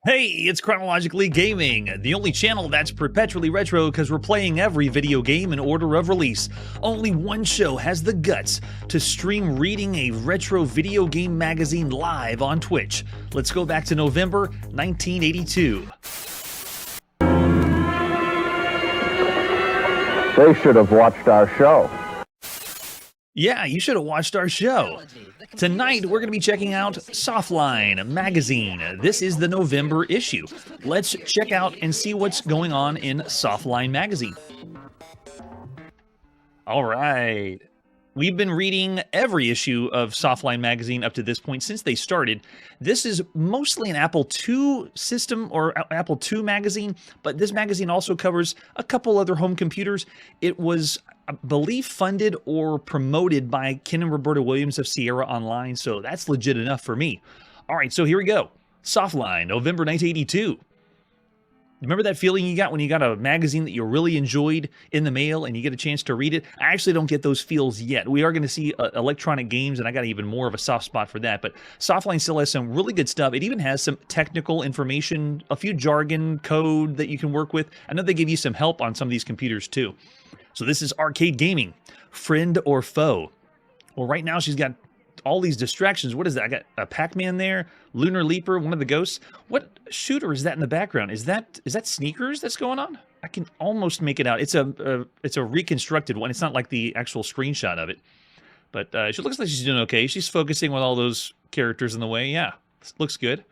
Hey, it's Chronologically Gaming, the only channel that's perpetually retro because we're playing every video game in order of release. Only one show has the guts to stream reading a retro video game magazine live on Twitch. Let's go back to November 1982. They should have watched our show. Yeah, you should have watched our show. Tonight, we're going to be checking out Softline magazine. This is the November issue. Let's check out and see what's going on in Softline magazine. All right. We've been reading every issue of Softline magazine up to this point since they started. This is mostly an Apple II system or Apple II magazine, but this magazine also covers a couple other home computers. It was, I believe, funded or promoted by Ken and Roberta Williams of Sierra Online, so that's legit enough for me. All right, so here we go. Softline, November 1982. Remember that feeling you got when you got a magazine that you really enjoyed in the mail and you get a chance to read it? I actually don't get those feels yet. We are going to see electronic games, and I got even more of a soft spot for that. But Softline still has some really good stuff. It even has some technical information, a few jargon, code that you can work with. I know they give you some help on some of these computers too. So this is Arcade Gaming, friend or foe. Well, right now she's got all these distractions. What is that? I got a Pac-Man there, Lunar Leaper, one of the ghosts. What shooter is that in the background? Is that Sneakers that's going on? I can almost make it out. It's a reconstructed one. It's not like the actual screenshot of it. But she looks like she's doing okay. She's focusing with all those characters in the way. Yeah, looks good.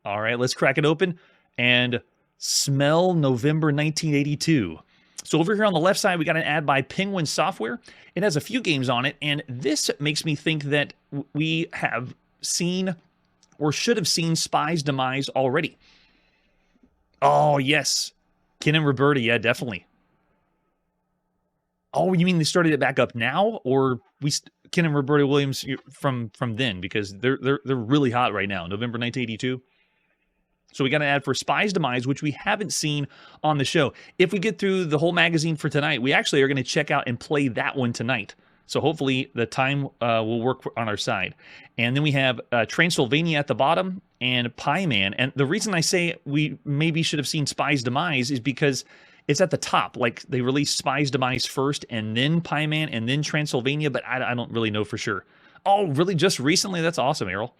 All right, let's crack it open and smell November 1982. So over here on the left side, we got an ad by Penguin Software. It has a few games on it, and this makes me think that we have seen or should have seen Spy's Demise already. Oh, yes. Ken and Roberta, yeah, definitely. Oh, you mean they started it back up now? Or Ken and Roberta Williams from then? Because they're really hot right now, November 1982. So we got an ad for Spy's Demise, which we haven't seen on the show. If we get through the whole magazine for tonight, we actually are going to check out and play that one tonight. So hopefully the time will work on our side. And then we have Transylvania at the bottom and Pie Man. And the reason I say we maybe should have seen Spy's Demise is because it's at the top. Like they released Spy's Demise first and then Pie Man and then Transylvania, but I don't really know for sure. Oh, really? Just recently? That's awesome, Errol.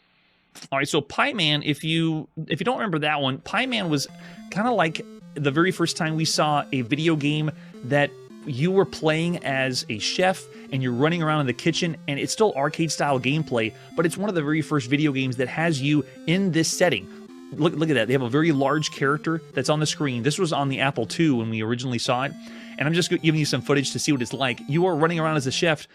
All right, so Pie Man, if you don't remember that one, Pie Man was kind of like the very first time we saw a video game that you were playing as a chef and you're running around in the kitchen, and it's still arcade-style gameplay, but it's one of the very first video games that has you in this setting. Look at that. They have a very large character that's on the screen. This was on the Apple II when we originally saw it, and I'm just giving you some footage to see what it's like. You are running around as a chef,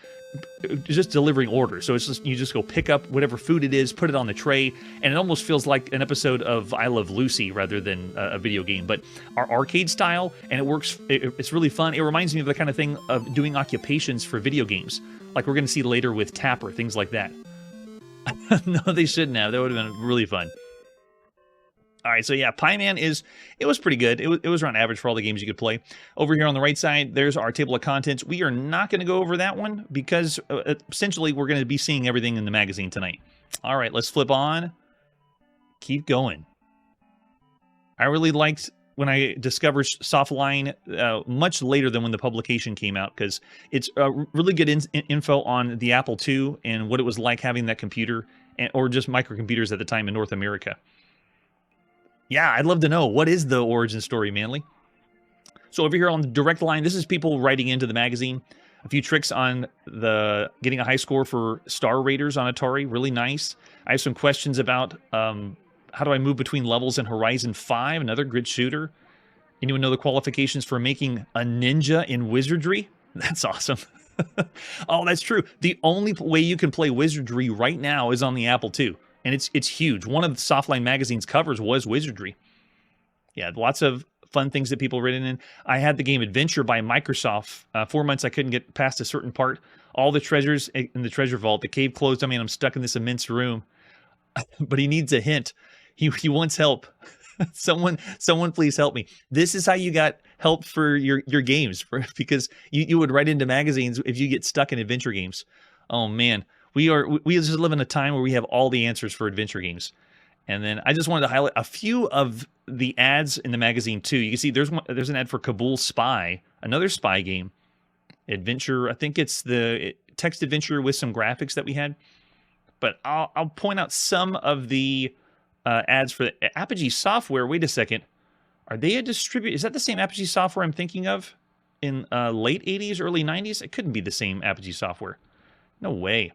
just delivering orders. So it's just you just go pick up whatever food it is, put it on the tray, and it almost feels like an episode of I Love Lucy rather than a video game. But our arcade style, and it works. It's really fun. It reminds me of the kind of thing of doing occupations for video games, like we're going to see later with Tapper, things like that. No, they shouldn't have. That would have been really fun. All right, so yeah, Pie Man it was pretty good. It was around average for all the games you could play. Over here on the right side, there's our table of contents. We are not going to go over that one because essentially we're going to be seeing everything in the magazine tonight. All right, let's flip on. Keep going. I really liked when I discovered Softline much later than when the publication came out, because it's really good info on the Apple II and what it was like having that computer, or just microcomputers at the time in North America. Yeah, I'd love to know, what is the origin story, Manly? So over here on the direct line, this is people writing into the magazine. A few tricks on getting a high score for Star Raiders on Atari, really nice. I have some questions about how do I move between levels in Horizon 5, another grid shooter. Anyone know the qualifications for making a ninja in Wizardry? That's awesome. Oh, that's true. The only way you can play Wizardry right now is on the Apple II. And it's huge. One of the Softline magazine's covers was Wizardry. Yeah, lots of fun things that people written in. I had the game Adventure by Microsoft. 4 months I couldn't get past a certain part. All the treasures in the treasure vault. The cave closed on me and I'm stuck in this immense room. But he needs a hint. He wants help. Someone please help me. This is how you got help for your games, because you would write into magazines if you get stuck in adventure games. Oh man. We just live in a time where we have all the answers for adventure games. And then I just wanted to highlight a few of the ads in the magazine too. You can see there's an ad for Kabul Spy, another spy game, adventure. I think it's the text adventure with some graphics that we had. But I'll point out some of the ads for the Apogee Software. Wait a second, are they a distributor? Is that the same Apogee Software I'm thinking of in late 80s, early 90s? It couldn't be the same Apogee Software. No way.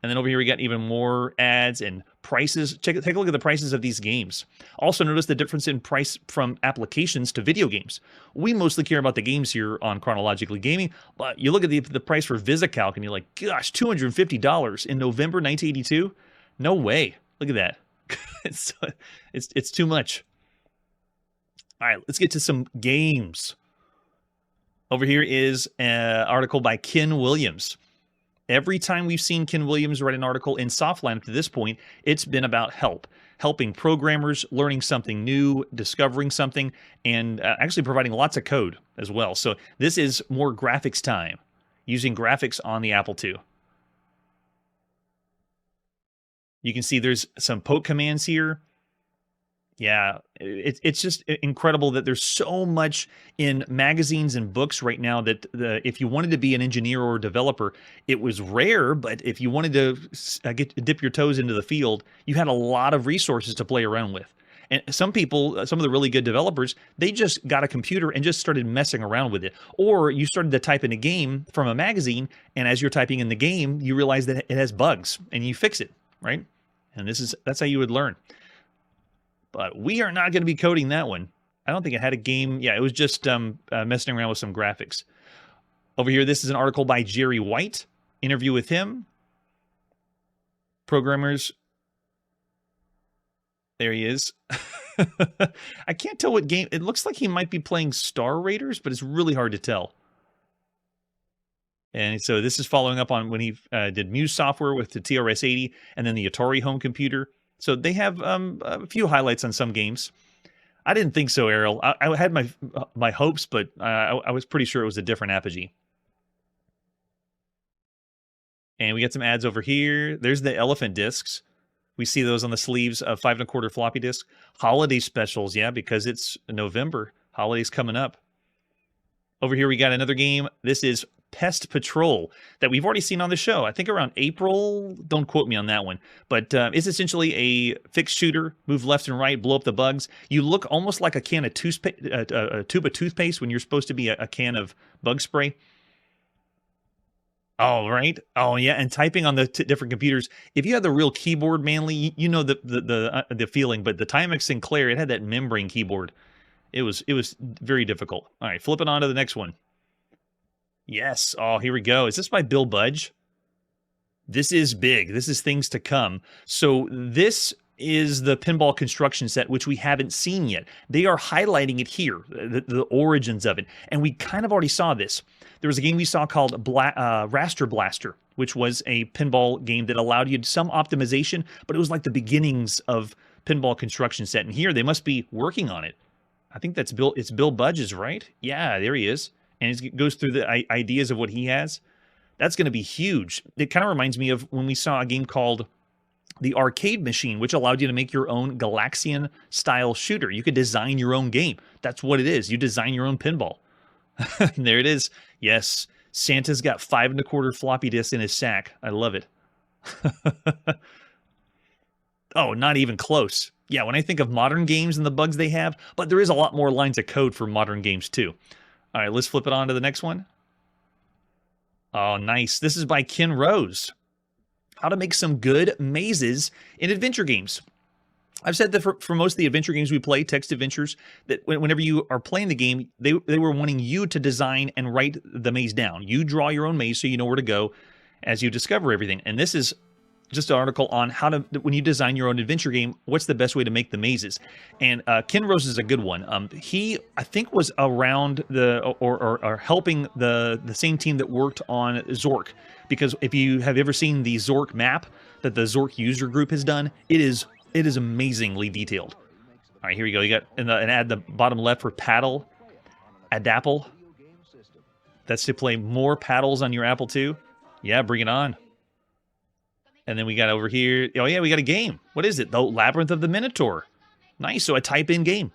And then over here we got even more ads and prices. Take a look at the prices of these games. Also notice the difference in price from applications to video games. We mostly care about the games here on Chronologically Gaming, but you look at the price for VisiCalc and you're like, gosh, $250 in November 1982? No way. Look at that. it's too much. All right, let's get to some games. Over here is an article by Ken Williams. Every time we've seen Ken Williams write an article in Softline up to this point, it's been about helping programmers, learning something new, discovering something, and actually providing lots of code as well. So this is more graphics time, using graphics on the Apple II. You can see there's some poke commands here. Yeah, it's just incredible that there's so much in magazines and books right now that if you wanted to be an engineer or a developer, it was rare, but if you wanted to dip your toes into the field, you had a lot of resources to play around with. And some people, some of the really good developers, they just got a computer and just started messing around with it. Or you started to type in a game from a magazine, and as you're typing in the game, you realize that it has bugs, and you fix it, right? And that's how you would learn. But we are not going to be coding that one. I don't think it had a game. Yeah, it was just messing around with some graphics. Over here, this is an article by Jerry White. Interview with him. Programmers. There he is. I can't tell what game. It looks like he might be playing Star Raiders, but it's really hard to tell. And so this is following up on when he did Muse software with the TRS-80 and then the Atari home computer. So they have a few highlights on some games. I didn't think so, Errol. I had my hopes, but I was pretty sure it was a different Apogee. And we got some ads over here. There's the elephant discs. We see those on the sleeves of 5 1/4 floppy disk. Holiday specials, yeah, because it's November. Holidays coming up. Over here we got another game. This is Pest Patrol that we've already seen on the show. I think around April. Don't quote me on that one. But it's essentially a fixed shooter. Move left and right, blow up the bugs. You look almost like a can of a tube of toothpaste when you're supposed to be a can of bug spray. Oh, right. Oh, yeah. And typing on the different computers. If you had the real keyboard, Manly, you know the feeling. But the Timex Sinclair, it had that membrane keyboard. It was very difficult. All right, flipping on to the next one. Yes. Oh, here we go. Is this by Bill Budge? This is big. This is things to come. So this is the pinball construction set, which we haven't seen yet. They are highlighting it here, the origins of it. And we kind of already saw this. There was a game we saw called Raster Blaster, which was a pinball game that allowed you some optimization, but it was like the beginnings of pinball construction set. And here they must be working on it. I think it's Bill Budge's, right? Yeah, there he is. And it goes through the ideas of what he has. That's going to be huge. It kind of reminds me of when we saw a game called the Arcade Machine, which allowed you to make your own Galaxian-style shooter. You could design your own game. That's what it is. You design your own pinball. There it is. Yes, Santa's got 5 1/4 floppy disks in his sack. I love it. Oh, not even close. Yeah, when I think of modern games and the bugs they have, but there is a lot more lines of code for modern games too. All right, let's flip it on to the next one. Oh, nice. This is by Ken Rose. How to make some good mazes in adventure games. I've said that for most of the adventure games we play, text adventures, that whenever you are playing the game, they were wanting you to design and write the maze down. You draw your own maze so you know where to go as you discover everything. And this is just an article on how to, when you design your own adventure game, what's the best way to make the mazes. And Ken Rose is a good one. He, I think, was around or helping the same team that worked on Zork. Because if you have ever seen the Zork map that the Zork user group has done, it is amazingly detailed. All right, here we go. You got an ad at the bottom left for paddle, Adapple. That's to play more paddles on your Apple II. Yeah, bring it on. And then we got over here. Oh, yeah, we got a game. What is it? The Labyrinth of the Minotaur. Nice. So a type-in game.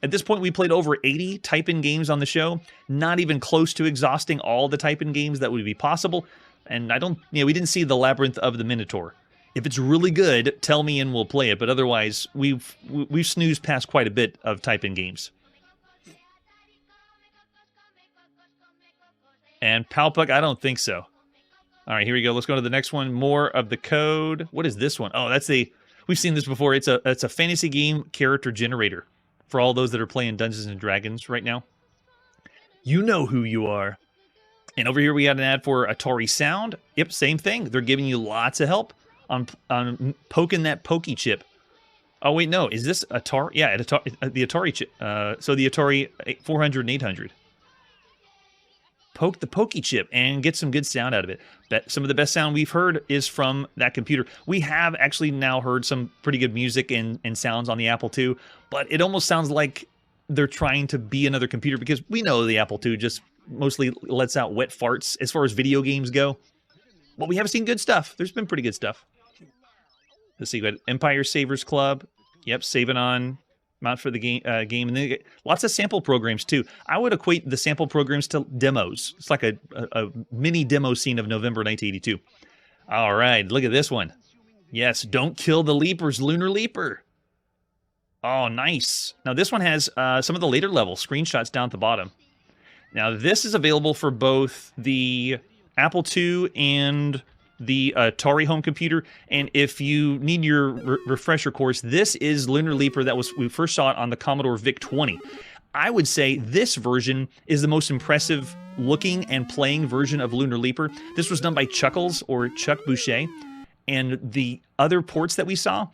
At this point, we played over 80 type-in games on the show. Not even close to exhausting all the type-in games that would be possible. And we didn't see the Labyrinth of the Minotaur. If it's really good, tell me and we'll play it. But otherwise, we've snoozed past quite a bit of type-in games. And Palpuck, I don't think so. All right, here we go. Let's go to the next one. More of the code. What is this one? Oh, we've seen this before. It's a fantasy game character generator for all those that are playing Dungeons and Dragons right now. You know who you are. And over here we got an ad for Atari Sound. Yep, same thing. They're giving you lots of help on poking that pokey chip. Oh wait, no, is this Atari? Yeah, the Atari chip. So the Atari 400 and 800. Poke the pokey chip and get some good sound out of it. Some of the best sound we've heard is from that computer. We have actually now heard some pretty good music and sounds on the Apple II, but it almost sounds like they're trying to be another computer because we know the Apple II just mostly lets out wet farts as far as video games go. But we have seen good stuff. There's been pretty good stuff. Let's see, we got Empire Savers Club. Yep, saving on Mount for the game, and then lots of sample programs too. I would equate the sample programs to demos. It's like a mini demo scene of November 1982. All right, look at this one. Yes, Don't Kill the Leapers, Lunar Leaper. Oh, nice. Now this one has some of the later level screenshots down at the bottom. Now this is available for both the Apple II and the Atari home computer, and if you need your refresher course, this is Lunar Leaper we first saw it on the Commodore VIC-20. I would say this version is the most impressive looking and playing version of Lunar Leaper. This was done by Chuckles or Chuck Boucher, and the other ports that we saw,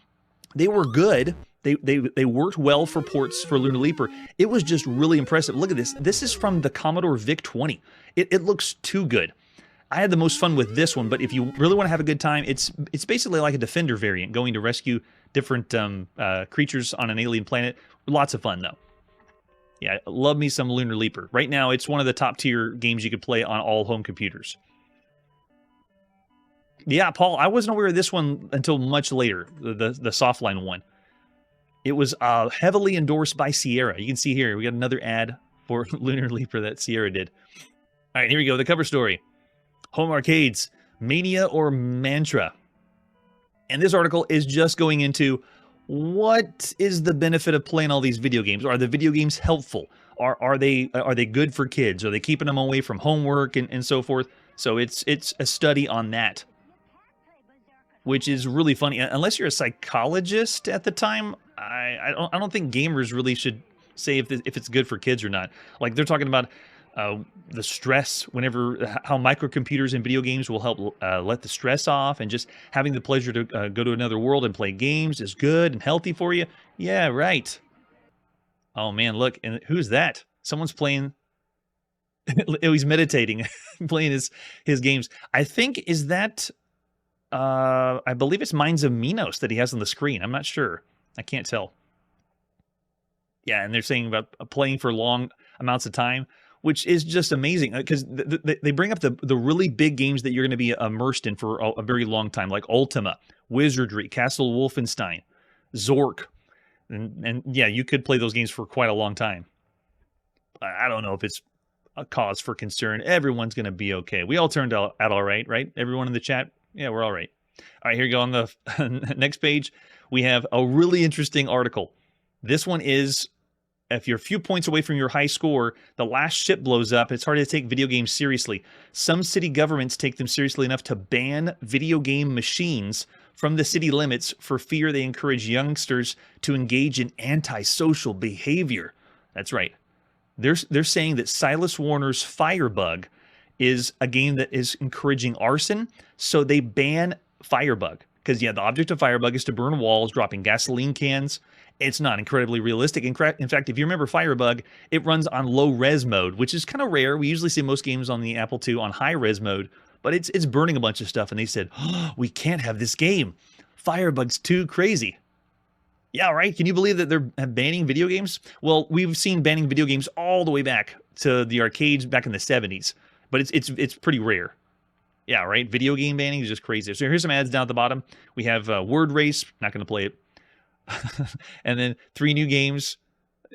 they were good. They worked well for ports for Lunar Leaper. It was just really impressive. Look at this. This is from the Commodore VIC-20. It looks too good. I had the most fun with this one, but if you really want to have a good time, it's basically like a Defender variant, going to rescue different creatures on an alien planet. Lots of fun, though. Yeah, love me some Lunar Leaper. Right now, it's one of the top-tier games you could play on all home computers. Yeah, Paul, I wasn't aware of this one until much later, the Softline one. It was heavily endorsed by Sierra. You can see here, we got another ad for Lunar Leaper that Sierra did. All right, here we go, the cover story. Home arcades, mania or mantra. And this article is just going into what is the benefit of playing all these video games? Are the video games helpful? Are they good for kids? Are they keeping them away from homework and so forth? So it's a study on that, which is really funny. Unless you're a psychologist at the time, I don't think gamers really should say if it's good for kids or not. Like they're talking about the stress how microcomputers and video games will help let the stress off, and just having the pleasure to go to another world and play games is good and healthy for you. Yeah, right. Oh man, look, and who's that? Someone's playing. Oh, he's meditating, playing his games. I think is that. I believe it's Minds of Minos that he has on the screen. I'm not sure. I can't tell. Yeah, and they're saying about playing for long amounts of time, which is just amazing because they bring up the really big games that you're going to be immersed in for a very long time, like Ultima, Wizardry, Castle Wolfenstein, Zork. And yeah, you could play those games for quite a long time. I don't know if it's a cause for concern. Everyone's going to be okay. We all turned out all right, right? Everyone in the chat? Yeah, we're all right. All right, here you go on the next page. We have a really interesting article. This one is, if you're a few points away from your high score, the last ship blows up. It's hard to take video games seriously. Some city governments take them seriously enough to ban video game machines from the city limits for fear they encourage youngsters to engage in antisocial behavior. That's right. They're saying that Silas Warner's Firebug is a game that is encouraging arson, so they ban Firebug. Because, yeah, the object of Firebug is to burn walls, dropping gasoline cans. It's not incredibly realistic. In fact, if you remember Firebug, it runs on low-res mode, which is kind of rare. We usually see most games on the Apple II on high-res mode, but it's burning a bunch of stuff, and they said, oh, we can't have this game. Firebug's too crazy. Yeah, right? Can you believe that they're banning video games? Well, we've seen banning video games all the way back to the arcades back in the 70s, but it's pretty rare. Yeah, right. Video game banning is just crazy. So here's some ads down at the bottom. We have Word Race. Not going to play it. And then 3 new games.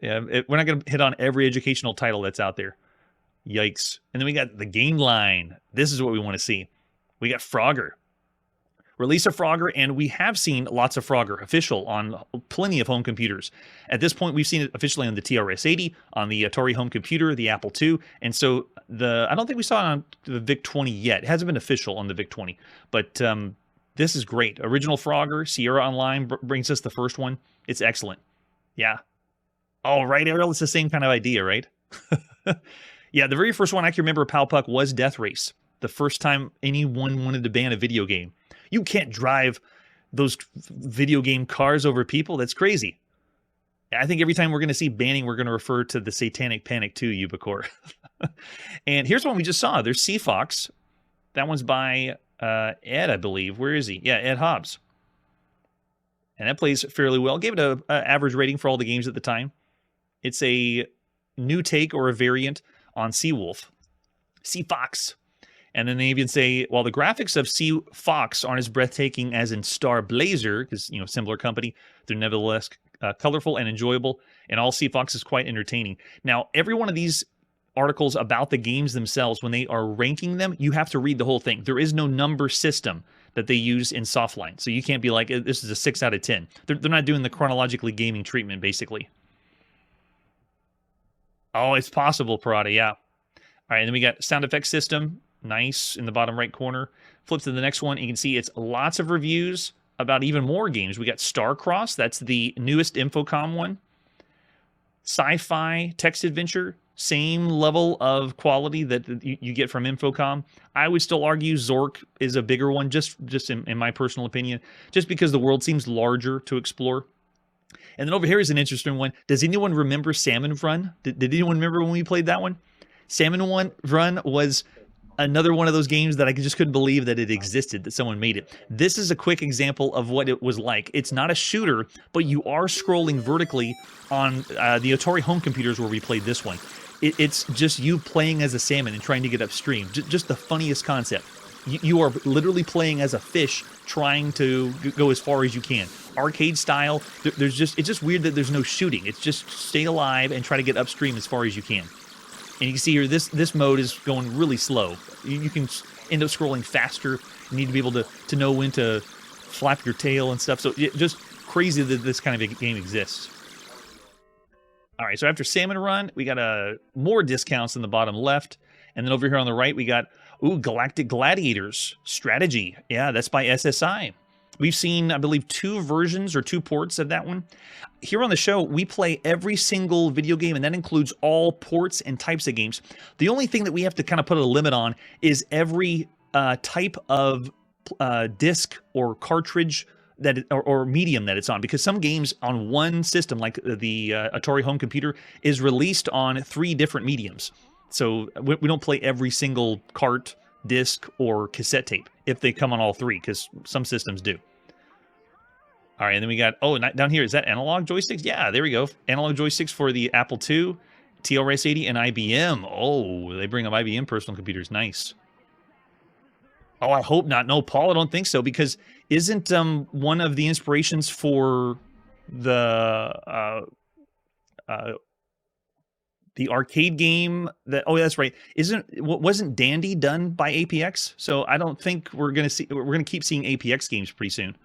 Yeah, we're not going to hit on every educational title that's out there. Yikes. And then we got the game line. This is what we want to see. We got Frogger. Release of Frogger, and we have seen lots of Frogger official on plenty of home computers. At this point, we've seen it officially on the TRS-80, on the Atari home computer, the Apple II, and so I don't think we saw it on the VIC-20 yet. It hasn't been official on the VIC-20, but this is great. Original Frogger, Sierra Online brings us the first one. It's excellent. Yeah. Oh, right, Ariel, it's the same kind of idea, right? Yeah, the very first one I can remember, Pal Puck, was Death Race. The first time anyone wanted to ban a video game. You can't drive those video game cars over people. That's crazy. I think every time we're going to see banning, we're going to refer to the Satanic Panic 2, Ubicore. And here's one we just saw. There's Sea Fox. That one's by Ed, I believe. Where is he? Yeah, Ed Hobbs. And that plays fairly well. Gave it an average rating for all the games at the time. It's a new take or a variant on Sea Wolf. Sea Fox. And then they even say, while the graphics of Sea Fox aren't as breathtaking as in Star Blazer, because, similar company, they're nevertheless colorful and enjoyable, and all Sea Fox is quite entertaining. Now, every one of these articles about the games themselves, when they are ranking them, you have to read the whole thing. There is no number system that they use in Softline, so you can't be like, this is a 6 out of 10. They're not doing the chronologically gaming treatment, basically. Oh, it's possible, Parada, yeah. All right, and then we got sound effects system. Nice in the bottom right corner. Flip to the next one. You can see it's lots of reviews about even more games. We got Starcross. That's the newest Infocom one. Sci-fi text adventure. Same level of quality that you get from Infocom. I would still argue Zork is a bigger one, just in my personal opinion, just because the world seems larger to explore. And then over here is an interesting one. Does anyone remember Salmon Run? Did anyone remember when we played that one? Salmon Run was another one of those games that I just couldn't believe that it existed, that someone made it. This is a quick example of what it was like. It's not a shooter, but you are scrolling vertically on the Atari home computers where we played this one. It's just you playing as a salmon and trying to get upstream. Just the funniest concept. You are literally playing as a fish trying to go as far as you can. Arcade style, it's just weird that there's no shooting. It's just stay alive and try to get upstream as far as you can. And you can see here, this mode is going really slow. You can end up scrolling faster. You need to be able to know when to flap your tail and stuff. So just crazy that this kind of a game exists. All right, so after Salmon Run, we got more discounts in the bottom left. And then over here on the right, we got, Galactic Gladiators Strategy. Yeah, that's by SSI. We've seen, I believe, 2 versions or 2 ports of that one. Here on the show, we play every single video game, and that includes all ports and types of games. The only thing that we have to kind of put a limit on is every type of disc or cartridge or medium that it's on, because some games on one system, like the Atari home computer, is released on 3 different mediums. So we don't play every single cart, disc, or cassette tape if they come on all 3, because some systems do. All right, and then we got, down here, is that analog joysticks? Yeah, there we go. Analog joysticks for the Apple II, TRS-80, and IBM. Oh, they bring up IBM personal computers. Nice. Oh, I hope not. No, Paul, I don't think so, because isn't one of the inspirations for the arcade game that, that's right, wasn't Dandy done by APX? So I don't think we're gonna keep seeing APX games pretty soon.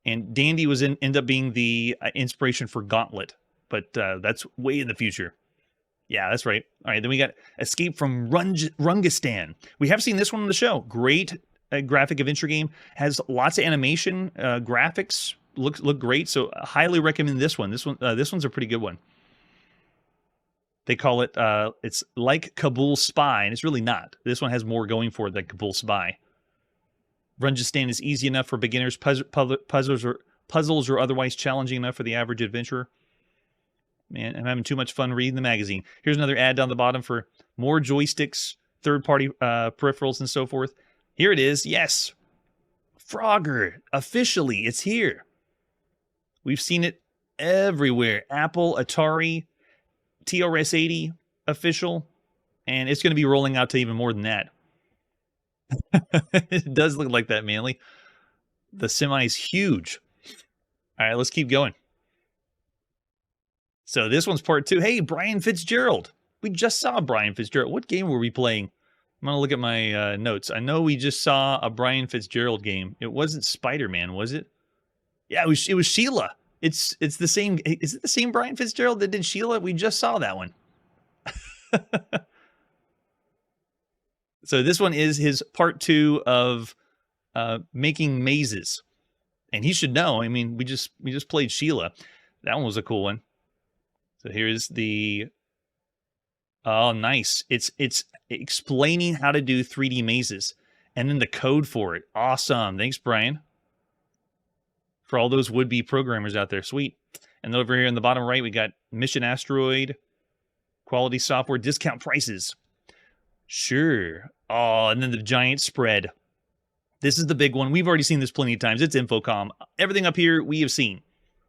And Dandy end up being the inspiration for Gauntlet, but that's way in the future. Yeah, that's right. All right, then we got Escape from Rungistan. We have seen this one on the show. Great graphic adventure game. Has lots of animation, graphics. Look great. So I highly recommend this one. This one's a pretty good one. They call it it's like Kabul Spy, and it's really not. This one has more going for it than Kabul Spy. Rungistan is easy enough for beginners. Puzzles are otherwise challenging enough for the average adventurer. Man, I'm having too much fun reading the magazine. Here's another ad down the bottom for more joysticks, third-party peripherals, and so forth. Here it is. Yes. Frogger. Officially, it's here. We've seen it everywhere. Apple, Atari, TRS-80, official. And it's going to be rolling out to even more than that. It does look like that, Manly. The semi is huge. All right, let's keep going. So this one's part 2. Hey, Brian Fitzgerald. We just saw Brian Fitzgerald. What game were we playing? I'm going to look at my notes. I know we just saw a Brian Fitzgerald game. It wasn't Spider-Man, was it? Yeah, it was Sheila. It's the same. Is it the same Brian Fitzgerald that did Sheila? We just saw that one. So this one is his part 2 of making mazes. And he should know. I mean, we just played Sheila. That one was a cool one. So here's the... Oh, nice. It's explaining how to do 3D mazes. And then the code for it. Awesome. Thanks, Brian. For all those would-be programmers out there. Sweet. And over here in the bottom right, we got Mission Asteroid, quality software, discount prices. Sure. Oh, and then the giant spread. This is the big one. We've already seen this plenty of times. It's Infocom. Everything up here we have seen.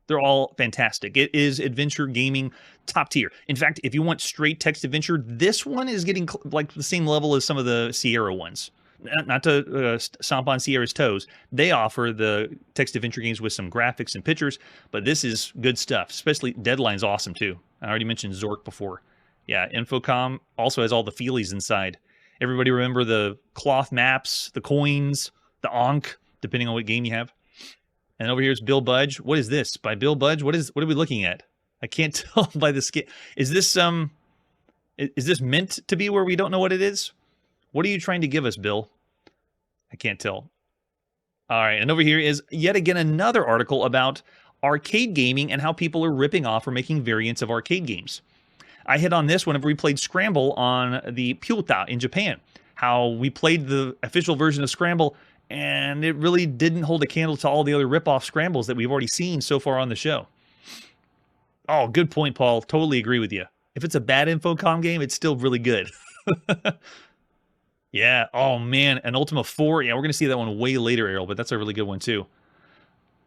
They're all fantastic. It is adventure gaming top tier. In fact, if you want straight text adventure, this one is getting like the same level as some of the Sierra ones. Not to stomp on Sierra's toes. They offer the text adventure games with some graphics and pictures, but this is good stuff. Especially Deadline's awesome too. I already mentioned Zork before. Yeah, Infocom also has all the feelies inside. Everybody remember the cloth maps, the coins, the Ankh, depending on what game you have. And over here is Bill Budge. What is this? By Bill Budge? What are we looking at? I can't tell by the skin. Is this meant to be where we don't know what it is? What are you trying to give us, Bill? I can't tell. All right, and over here is yet again another article about arcade gaming and how people are ripping off or making variants of arcade games. I hit on this whenever we played Scramble on the Pyuta in Japan. How we played the official version of Scramble, and it really didn't hold a candle to all the other rip-off Scrambles that we've already seen so far on the show. Oh, good point, Paul. Totally agree with you. If it's a bad Infocom game, it's still really good. Yeah. Oh, man. An Ultima 4. Yeah, we're going to see that one way later, Errol, but that's a really good one, too.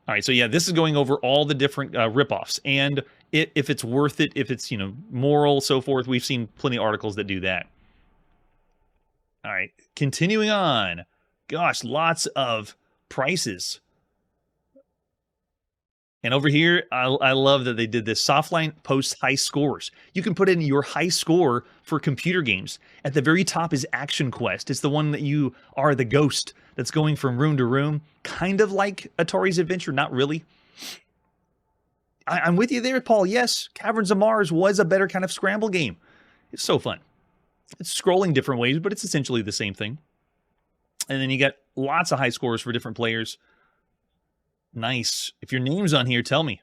All right, so yeah, this is going over all the different rip-offs, and if it's worth it, if it's, moral, so forth. We've seen plenty of articles that do that. All right, continuing on. Gosh, lots of prices. And over here, I love that they did this. Softline posts high scores. You can put in your high score for computer games. At the very top is Action Quest. It's the one that you are the ghost that's going from room to room. Kind of like Atari's Adventure, not really. I'm with you there, Paul. Yes, Caverns of Mars was a better kind of scramble game. It's so fun. It's scrolling different ways, but it's essentially the same thing. And then you got lots of high scores for different players. Nice. If your name's on here, tell me.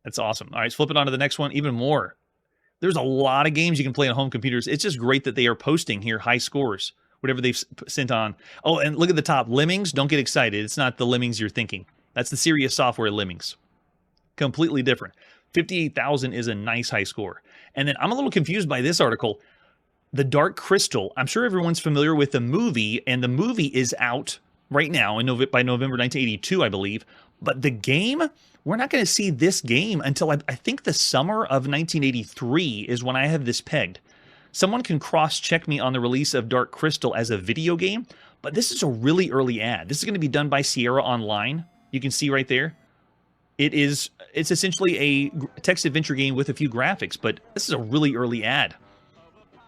That's awesome. All right, let's flip it on to the next one. Even more. There's a lot of games you can play on home computers. It's just great that they are posting here high scores, whatever they've sent on. Oh, and look at the top. Lemmings, don't get excited. It's not the Lemmings you're thinking. That's the Serious Software Lemmings. Completely different. 58,000 is a nice high score. And then I'm a little confused by this article. The Dark Crystal. I'm sure everyone's familiar with the movie, and the movie is out right now by November 1982, I believe. But the game, we're not going to see this game until I think the summer of 1983 is when I have this pegged. Someone can cross-check me on the release of Dark Crystal as a video game, but this is a really early ad. This is going to be done by Sierra Online. You can see right there. It's essentially a text adventure game with a few graphics, but this is a really early ad.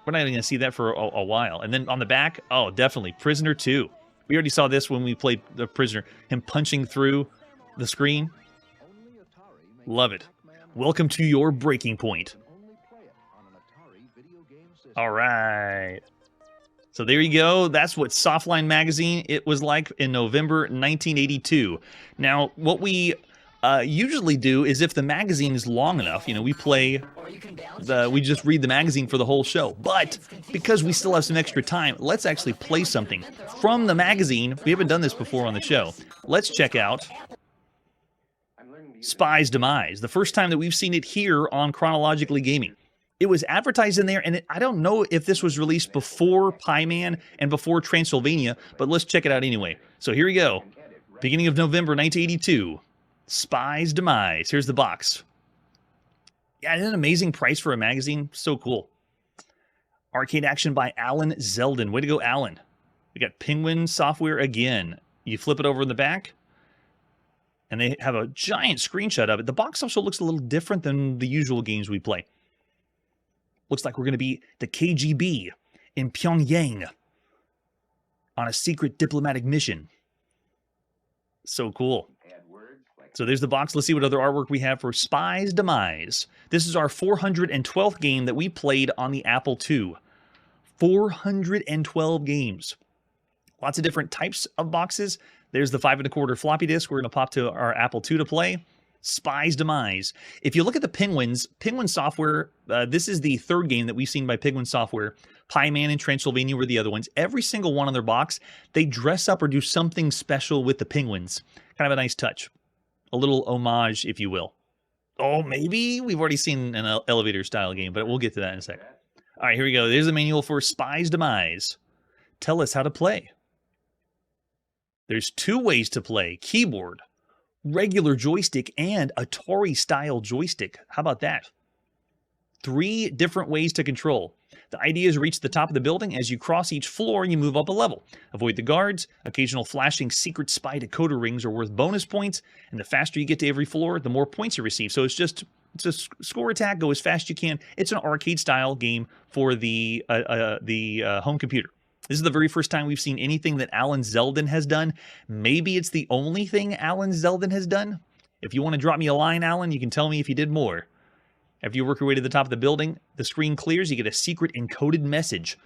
We're not even going to see that for a while. And then on the back, oh, definitely, Prisoner 2. We already saw this when we played The Prisoner, him punching through the screen. Love it. Welcome to your breaking point. All right. So there you go. That's what Softline magazine it was like in November 1982. Now, what we usually do is if the magazine is long enough, we we just read the magazine for the whole show. But because we still have some extra time, let's actually play something from the magazine. We haven't done this before on the show. Let's check out Spy's Demise, the first time that we've seen it here on Chronologically Gaming. It was advertised in there, and I don't know if this was released before Pie-Man and before Transylvania, but let's check it out anyway. So here we go. Beginning of November 1982. Spy's Demise. Here's the box. Yeah, isn't it an amazing price for a magazine? So cool. Arcade action by Alan Zeldin. Way to go, Alan. We got Penguin software again. You flip it over in the back, and they have a giant screenshot of it. The box also looks a little different than the usual games we play. Looks like we're going to be the KGB in Pyongyang on a secret diplomatic mission. So cool. So there's the box. Let's see what other artwork we have for Spy's Demise. This is our 412th game that we played on the Apple II. 412 games. Lots of different types of boxes. There's the 5 1/4 floppy disk. We're going to pop to our Apple II to play. Spy's Demise. If you look at the Penguins, Penguin Software, this is the third game that we've seen by Penguin Software. Pie Man and Transylvania were the other ones. Every single one on their box, they dress up or do something special with the Penguins. Kind of a nice touch. A little homage, if you will. Oh, maybe? We've already seen an elevator-style game, but we'll get to that in a second. All right, here we go. There's the manual for Spy's Demise. Tell us how to play. There's 2 ways to play. Keyboard, regular joystick, and Atari-style joystick. How about that? 3 different ways to control. The idea is reach the top of the building. As you cross each floor, you move up a level. Avoid the guards. Occasional flashing secret spy decoder rings are worth bonus points, and the faster you get to every floor, the more points you receive. So it's a score attack, go as fast as you can. It's an arcade-style game for the home computer. This is the very first time we've seen anything that Alan Zeldin has done. Maybe it's the only thing Alan Zeldin has done. If you want to drop me a line, Alan, you can tell me if you did more. After you work your way to the top of the building, the screen clears, you get a secret encoded message.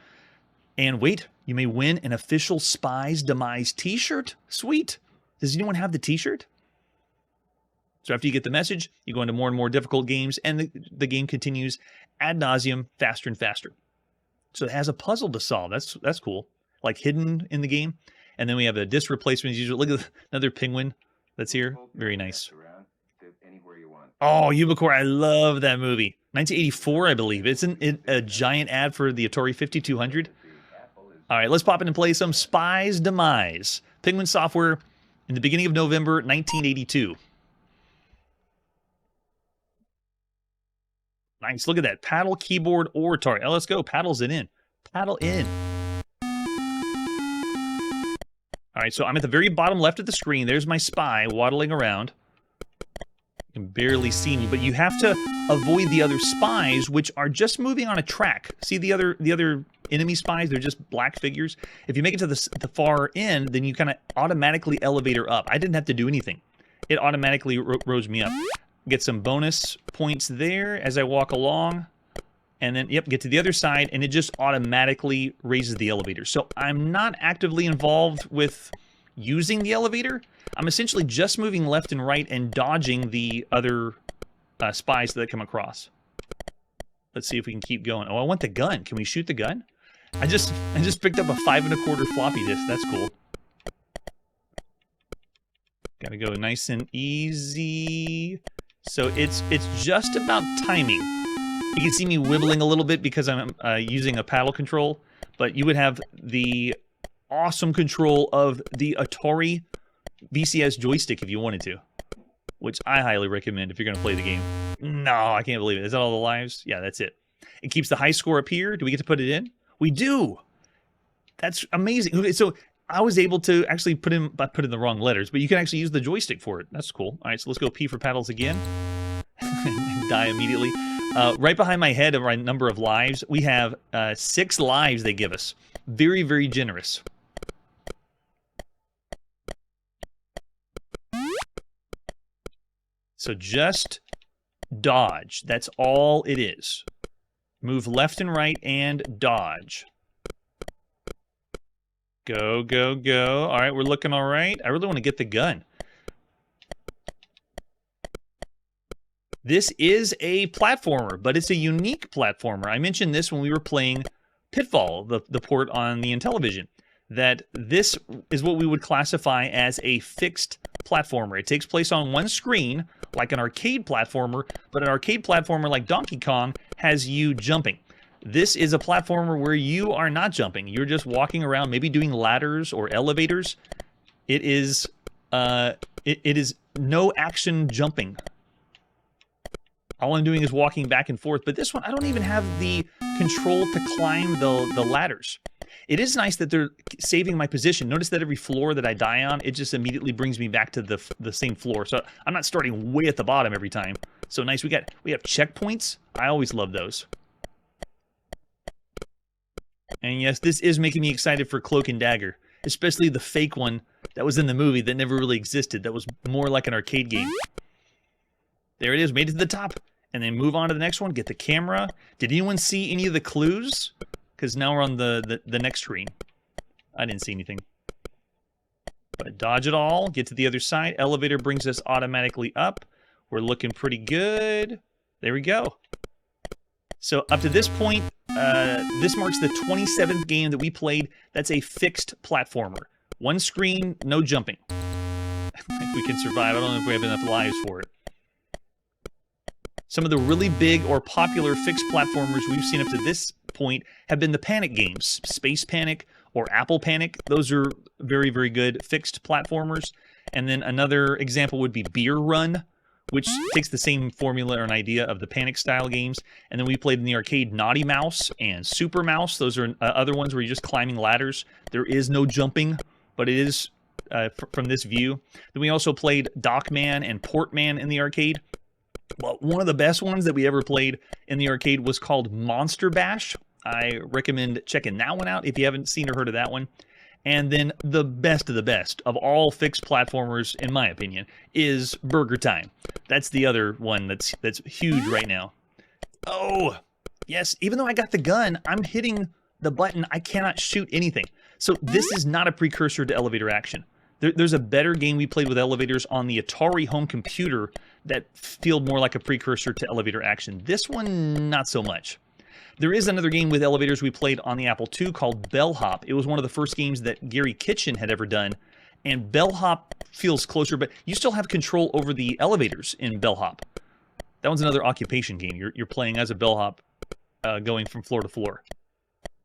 And wait, you may win an official Spy's Demise t-shirt. Sweet. Does anyone have the t-shirt? So after you get the message, you go into more and more difficult games, and the game continues ad nauseum, faster and faster. So it has a puzzle to solve. That's cool. Like hidden in the game. And then we have a disc replacement. Look at another penguin that's here. Very nice. Oh, Ubicore, I love that movie. 1984, I believe. It's a giant ad for the Atari 5200. All right, let's pop in and play some Spy's Demise. Penguin Software in the beginning of November 1982. Nice, look at that. Paddle, keyboard, or Atari. Oh, let's go. Paddles it in. Paddle in. All right, so I'm at the very bottom left of the screen. There's my spy waddling around. You can barely see me, but you have to avoid the other spies, which are just moving on a track. See the other enemy spies? They're just black figures. If you make it to the far end, then you kind of automatically elevator up. I didn't have to do anything. It automatically rose me up. Get some bonus points there as I walk along. And then, yep, get to the other side, and it just automatically raises the elevator. So I'm not actively involved with using the elevator. I'm essentially just moving left and right and dodging the other spies that come across. Let's see if we can keep going. Oh, I want the gun. Can we shoot the gun? I just picked up a 5 1/4 floppy disk. That's cool. Gotta go nice and easy. So it's just about timing. You can see me wibbling a little bit because I'm using a paddle control, but you would have the awesome control of the Atari VCS joystick if you wanted to, which I highly recommend if you're going to play the game. No, I can't believe it. Is that all the lives? Yeah, that's it. It keeps the high score up here. Do we get to put it in? We do. That's amazing. Okay, so I was able to actually put in the wrong letters, but you can actually use the joystick for it. That's cool. All right, so let's go P for paddles again. And die immediately. Right behind my head of our number of lives, we have 6 lives they give us. Very, very generous. So just dodge. That's all it is. Move left and right and dodge. Go, go, go. All right, we're looking all right. I really want to get the gun. This is a platformer, but it's a unique platformer. I mentioned this when we were playing Pitfall, the port on the Intellivision, that this is what we would classify as a fixed platformer. It takes place on one screen, like an arcade platformer, but an arcade platformer like Donkey Kong has you jumping. This is a platformer where you are not jumping. You're just walking around, maybe doing ladders or elevators. It is no action jumping. All I'm doing is walking back and forth. But this one, I don't even have the control to climb the ladders. It is nice that they're saving my position. Notice that every floor that I die on, it just immediately brings me back to the same floor. So I'm not starting way at the bottom every time. So nice. We have checkpoints. I always love those. And yes, this is making me excited for Cloak and Dagger, especially the fake one that was in the movie that never really existed. That was more like an arcade game. There it is, made it to the top. And then move on to the next one, get the camera. Did anyone see any of the clues? Because now we're on the next screen. I didn't see anything. But dodge it all, get to the other side. Elevator brings us automatically up. We're looking pretty good. There we go. So up to this point, this marks the 27th game that we played. That's a fixed platformer. One screen, no jumping. If we can survive, I don't know if we have enough lives for it. Some of the really big or popular fixed platformers we've seen up to this point have been the Panic games. Space Panic or Apple Panic. Those are very, very good fixed platformers. And then another example would be Beer Run, which takes the same formula or an idea of the Panic style games. And then we played in the arcade Naughty Mouse and Super Mouse. Those are other ones where you're just climbing ladders. There is no jumping, but it is from this view. Then we also played Dockman and Portman in the arcade. Well, one of the best ones that we ever played in the arcade was called Monster Bash. I recommend checking that one out if you haven't seen or heard of that one. And then the best of all fixed platformers, in my opinion, is Burger Time. That's the other one that's huge right now. Oh, yes, even though I got the gun, I'm hitting the button. I cannot shoot anything. So this is not a precursor to elevator action. There's a better game we played with elevators on the Atari home computer that feel more like a precursor to elevator action. This one, not so much. There is another game with elevators we played on the Apple II called Bellhop. It was one of the first games that Gary Kitchen had ever done, and Bellhop feels closer, but you still have control over the elevators in Bellhop. That one's another occupation game. You're playing as a bellhop, going from floor to floor.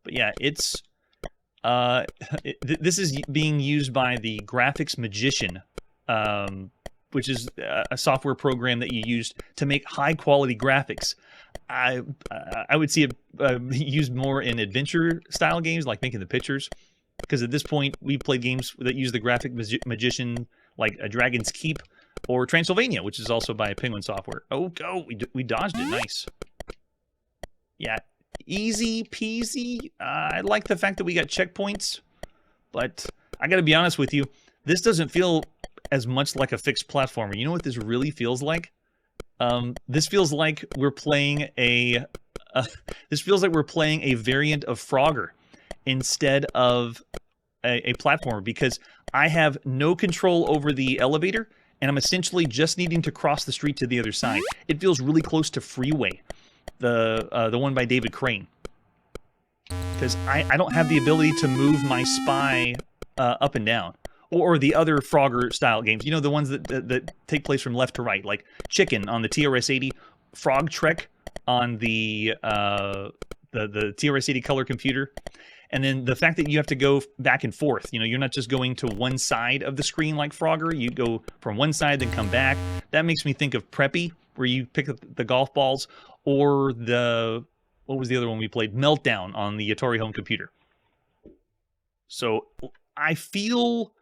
But yeah, it's this is being used by the Graphics Magician, which is a software program that you use to make high quality graphics. I would see it used more in adventure style games like making the pictures, because at this point we played games that use the Graphic Magician, like a Dragon's Keep or Transylvania, which is also by Penguin Software. Oh, go! We dodged it. Nice. Yeah, easy peasy. I like the fact that we got checkpoints, but I got to be honest with you, this doesn't feel as much like a fixed platformer. You know what this really feels like? This feels like we're playing a variant of Frogger instead of a platformer, because I have no control over the elevator and I'm essentially just needing to cross the street to the other side. It feels really close to Freeway, the one by David Crane, because I don't have the ability to move my spy up and down. Or the other Frogger style games, you know, the ones that take place from left to right, like Chicken on the TRS-80, Frog Trek on the TRS-80 color computer, and then the fact that you have to go back and forth. You know, you're not just going to one side of the screen like Frogger. You go from one side then come back. That makes me think of Preppy, where you pick up the golf balls, or what was the other one we played? Meltdown on the Atari home computer. So I feel,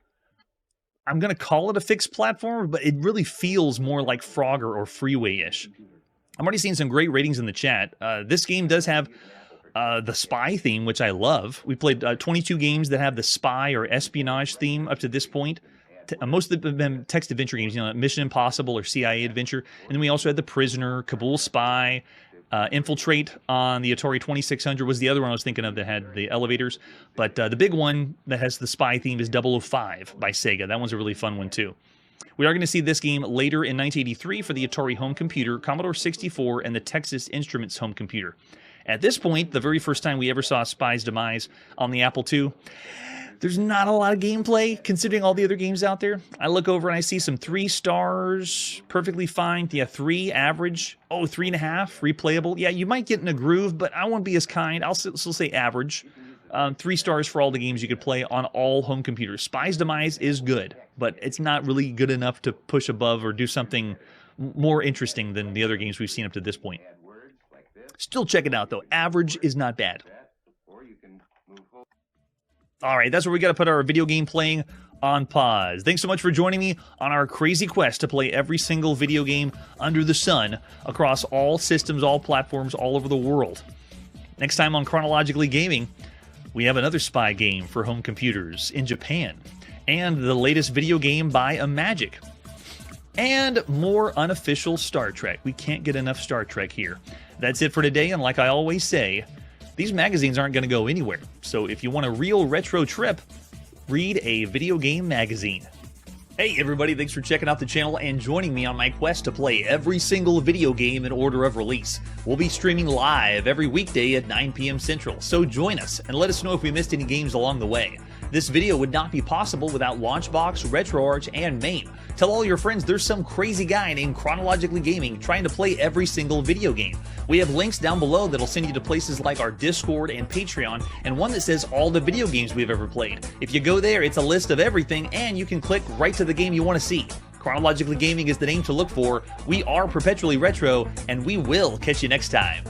I'm going to call it a fixed platform, but it really feels more like Frogger or Freeway-ish. I'm already seeing some great ratings in the chat. This game does have the spy theme, which I love. We played 22 games that have the spy or espionage theme up to this point. Most of them text adventure games, you know, Mission Impossible or CIA Adventure. And then we also had The Prisoner, Kabul Spy, Infiltrate on the Atari 2600 was the other one I was thinking of that had the elevators. But the big one that has the spy theme is 005 by Sega. That one's a really fun one too. We are going to see this game later in 1983 for the Atari home computer, Commodore 64, and the Texas Instruments home computer. At this point, the very first time we ever saw Spy's Demise on the Apple II, there's not a lot of gameplay considering all the other games out there. I look over and I see some 3 stars, perfectly fine. Yeah, 3 average. Oh, 3.5 replayable. Yeah, you might get in a groove, but I won't be as kind. I'll still say average. 3 stars for all the games you could play on all home computers. Spy's Demise is good, but it's not really good enough to push above or do something more interesting than the other games we've seen up to this point. Still check it out, though. Average is not bad. All right, that's where we got to put our video game playing on pause. Thanks so much for joining me on our crazy quest to play every single video game under the sun across all systems, all platforms, all over the world. Next time on Chronologically Gaming, we have another spy game for home computers in Japan, and the latest video game by Imagic, and more unofficial Star Trek. We can't get enough Star Trek here. That's it for today, and like I always say, these magazines aren't going to go anywhere. So if you want a real retro trip, read a video game magazine. Hey everybody, thanks for checking out the channel and joining me on my quest to play every single video game in order of release. We'll be streaming live every weekday at 9 p.m. Central, so join us and let us know if we missed any games along the way. This video would not be possible without Launchbox, RetroArch, and MAME. Tell all your friends there's some crazy guy named Chronologically Gaming trying to play every single video game. We have links down below that'll send you to places like our Discord and Patreon, and one that says all the video games we've ever played. If you go there, it's a list of everything, and you can click right to the game you want to see. Chronologically Gaming is the name to look for. We are perpetually retro, and we will catch you next time.